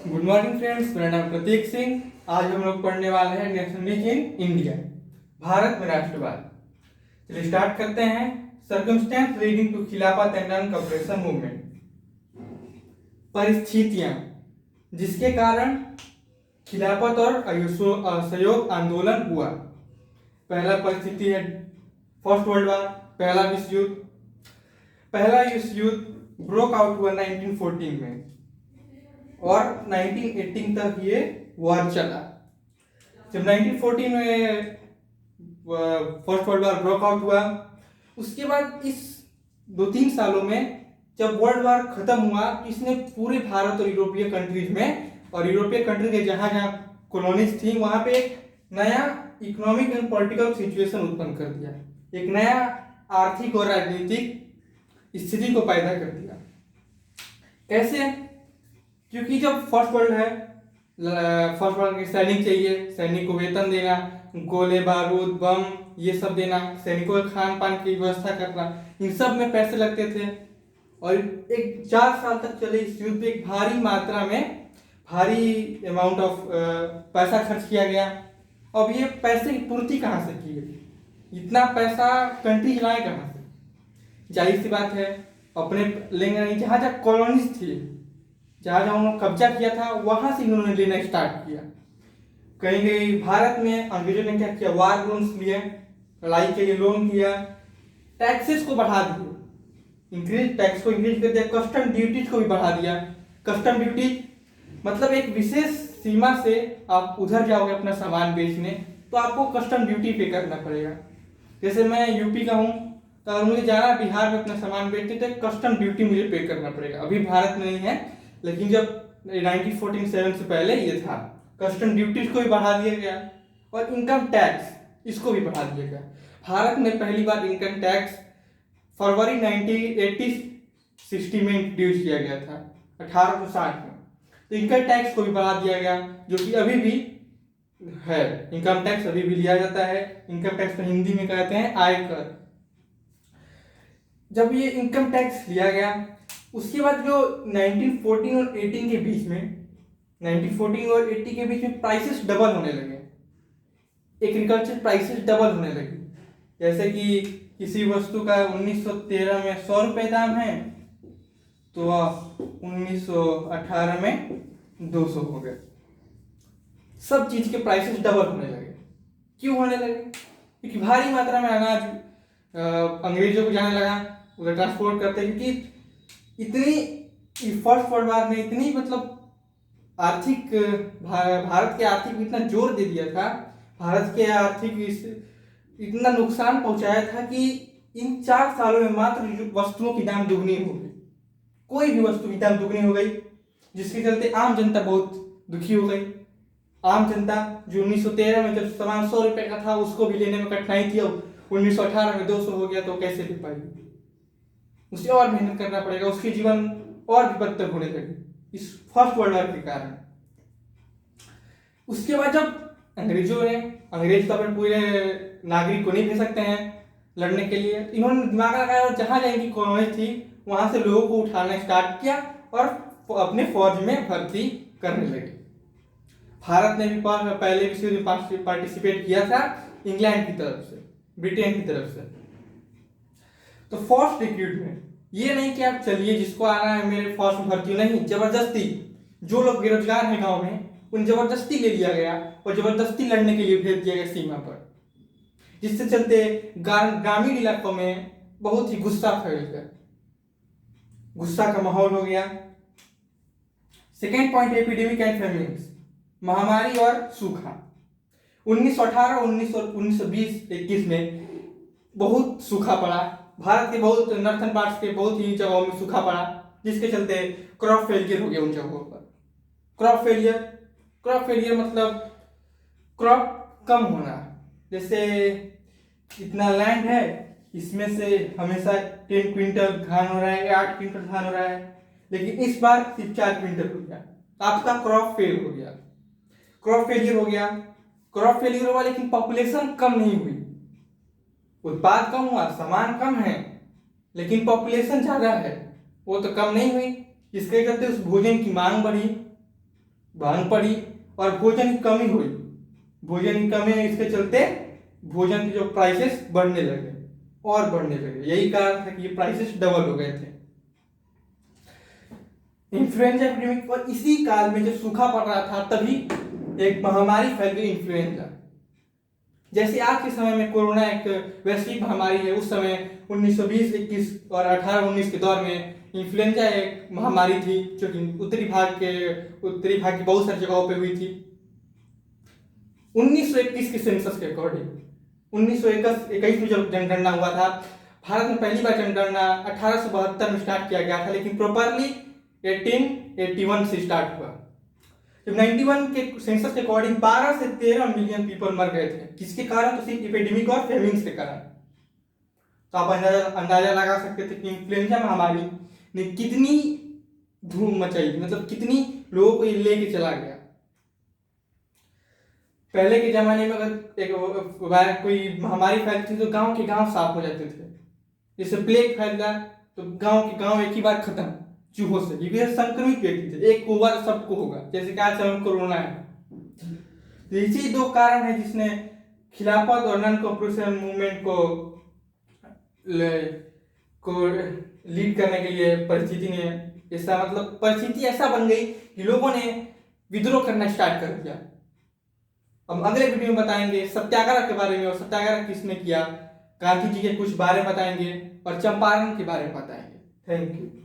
Good morning friends, मेरा नाम प्रतीक सिंह। आज हम लोग पढ़ने वाले हैं नेशनलिज्म इन इंडिया, भारत में राष्ट्रवाद। चलिए स्टार्ट करते हैं। सर्कमस्टेंस लीडिंग टू खिलाफत एंड नॉन कॉपरेशन मूवमेंट। परिस्थितियां जिसके कारण खिलाफत और असहयोग आंदोलन हुआ। पहला परिस्थिति है फर्स्ट वर्ल्ड वार, पहला विश्व युद्ध। पहला विश्व युद्ध ब्रोक आउट हुआ 1914 में और 1918 तक ये वॉर चला। जब 1914 में first world war broke out हुआ, उसके बाद इस 2-3 सालों में जब वर्ल्ड वॉर खत्म हुआ, इसने पूरे भारत और यूरोपीय कंट्रीज में और यूरोपीय कंट्री के जहां जहां कॉलोनीज थी वहां पे एक नया इकोनॉमिक एंड पॉलिटिकल सिचुएशन उत्पन्न कर दिया। एक नया आर्थिक और राजनीतिक स्थिति को पैदा कर दिया। कैसे? क्योंकि जब फर्स्ट वर्ल्ड के सैनिक चाहिए, सैनिक को वेतन देना, गोले बारूद बम ये सब देना, सैनिकों के खान पान की व्यवस्था करना, इन सब में पैसे लगते थे। और एक 4 साल तक चले इस युद्ध पे एक भारी मात्रा में भारी अमाउंट ऑफ पैसा खर्च किया गया। अब ये पैसे की पूर्ति कहाँ से की गई? इतना पैसा कंट्री चलाए कहाँ से? जाहिर सी बात है अपने लेंगे नहीं। जहाँ जहाँ कॉलोनीज थी, जहाँ जहाँ उन्होंने कब्जा किया था, वहां से इन्होंने लेना स्टार्ट किया। कहीं कहीं भारत में अंग्रेजों ने क्या किया, वार लोन्स लिए, लड़ाई के लिए लोन किया, टैक्सेस को बढ़ा दिए, टैक्स को इंक्रीज कर दिया, कस्टम ड्यूटीज को भी बढ़ा दिया। कस्टम ड्यूटी मतलब एक विशेष सीमा से आप उधर जाओगे अपना सामान बेचने तो आपको कस्टम ड्यूटी पे करना पड़ेगा। जैसे मैं यूपी का हूँ, तो अगर मुझे जाना बिहार में अपना सामान बेचने तो कस्टम ड्यूटी मुझे पे करना पड़ेगा। अभी भारत में नहीं है, लेकिन जब 1947 से पहले ये था। कस्टम ड्यूटीज को भी बढ़ा दिया गया और इनकम टैक्स इसको भी बढ़ा दिया गया। भारत में पहली बार इनकम टैक्स फरवरी 1960 में इंट्रोड्यूस किया गया था, 1860 में। तो इनकम टैक्स को भी बढ़ा दिया गया, जो कि अभी भी है। इनकम टैक्स अभी भी लिया जाता है। इनकम टैक्स को हिंदी में कहते हैं आयकर। जब ये इनकम टैक्स लिया गया, उसके बाद जो 1914 और 18 के बीच में 1914 और 80 के बीच में प्राइसेस डबल होने लगे। एग्रीकल्चर प्राइसेस डबल होने लगी। जैसे कि किसी वस्तु का 1913 में 100 रुपए दाम है, तो 1918 में 200 हो गए। सब चीज के प्राइसेस डबल होने लगे। क्यों होने लगे? क्योंकि भारी मात्रा में अनाज अंग्रेजों को जाने लगा, उधर ट्रांसपोर्ट करते। क्योंकि इतनी फर्स्ट वर्ल्ड वार ने इतनी मतलब आर्थिक भारत के आर्थिक इतना जोर दे दिया था, भारत के आर्थिक इतना नुकसान पहुंचाया था कि इन 4 सालों में मात्र वस्तुओं की दाम दुगनी हो गई। कोई भी वस्तु की दाम दुगनी हो गई, जिसके चलते आम जनता बहुत दुखी हो गई। आम जनता जो 1913 में जब सामान 100 रुपए का था, उसको भी लेने में कठिनाई थी, अब 1918 में 200 हो गया, तो कैसे ले पाएगी? उसे और मेहनत करना पड़ेगा, उसके जीवन और भी बदतर होने लगे इस फर्स्ट वर्ल्ड वॉर के कारण। उसके बाद जब अंग्रेज तो अपने पूरे नागरिक को नहीं भेज सकते हैं लड़ने के लिए, इन्होंने दिमाग लगाया और जहां जहां की कॉलोनी थी वहां से लोगों को उठाना स्टार्ट किया और अपने फौज में भर्ती करने लगे। भारत ने भी पहले विश्व युद्ध में पार्टिसिपेट किया था, इंग्लैंड की तरफ से, ब्रिटेन की तरफ से। तो फर्स्ट रिक्रूटमेंट ये नहीं कि आप चलिए जिसको आना है मेरे फौज में भर्ती, नहीं, जबरदस्ती। जो लोग बेरोजगार हैं गांव में, उन जबरदस्ती ले लिया गया और जबरदस्ती लड़ने के लिए भेज दिया गया सीमा पर, जिससे चलते ग्रामीण इलाकों में बहुत ही गुस्सा फैल गया, गुस्सा का माहौल हो गया। Second point, epidemic and feminines, महामारी और सूखा। 1918 1920-21 में बहुत सूखा पड़ा। भारत के बहुत नॉर्थन पार्ट्स के बहुत ही जगहों में सूखा पड़ा, जिसके चलते क्रॉप फेलियर हो गया उन जगहों पर। क्रॉप फेलियर मतलब क्रॉप कम होना। जैसे इतना लैंड है, इसमें से हमेशा 10 क्विंटल धान हो रहा है या 8 क्विंटल धान हो रहा है, लेकिन इस बार सिर्फ 4 क्विंटल हो गया, आपका क्रॉप फेल हो गया, क्रॉप फेलियर हो गया। क्रॉप फेलियर हुआ लेकिन पॉपुलेशन कम नहीं हुई, उत्पाद कम हुआ, सामान कम है, लेकिन पॉपुलेशन ज्यादा है, वो तो कम नहीं हुई। इसके चलते उस भोजन की मांग बढ़ी, भांग पड़ी और भोजन की कमी हुई। भोजन की कमी, इसके चलते भोजन के जो प्राइसेस बढ़ने लगे और बढ़ने लगे। यही कारण था कि ये प्राइसेस डबल हो गए थे। इन्फ्लुएंजा एपिडेमिक, और इसी काल में जब सूखा पड़ रहा था तभी एक महामारी फैल गई, इन्फ्लुएंजा। जैसे आज के समय में कोरोना एक वैश्विक महामारी है, उस समय 1920-21 और 18-19 के दौर में इन्फ्लुएंजा एक महामारी थी, जो कि उत्तरी भाग की बहुत सारी जगहों पे हुई थी। 1921 के सेंसस के अकॉर्डिंग, 1921 में जब जनगणना हुआ था, भारत में पहली बार जनगणना 1872 में स्टार्ट किया गया था, लेकिन प्रॉपरली 1881 से स्टार्ट हुआ। जब 91 के सेंसस के अकॉर्डिंग 12 से 13 मिलियन पीपल मर गए थे। किसके कारण? तो सिर्फ एपिडेमिक और फेमिन्स के कारण। तो आप अंदाजा लगा सकते थे कि इन्फ्लुएंजा महामारी ने कितनी धूम मचाई, मतलब कितनी लोगों को ये लेके चला गया। पहले के जमाने में अगर एक कोई महामारी फैलती थी तो गांव के गांव साफ हो जाते थे। जैसे प्लेग फैलता तो गांव के गांव एक ही बार खत्म चूहों से, क्योंकि संक्रमित व्यक्ति थे, एक को हुआ तो सबको होगा, जैसे कि आज समय कोरोना है। तो इसी दो कारण है जिसने खिलाफत और नॉन कॉर्पोरेशन मूवमेंट को लीड करने के लिए परिस्थिति ऐसा बन गई कि लोगों ने विद्रोह करना स्टार्ट कर दिया। हम अगले वीडियो में बताएंगे सत्याग्रह के बारे में, और सत्याग्रह किसने किया, गांधी जी के कुछ बारे बताएंगे और चंपारण के बारे में बताएंगे। Thank you.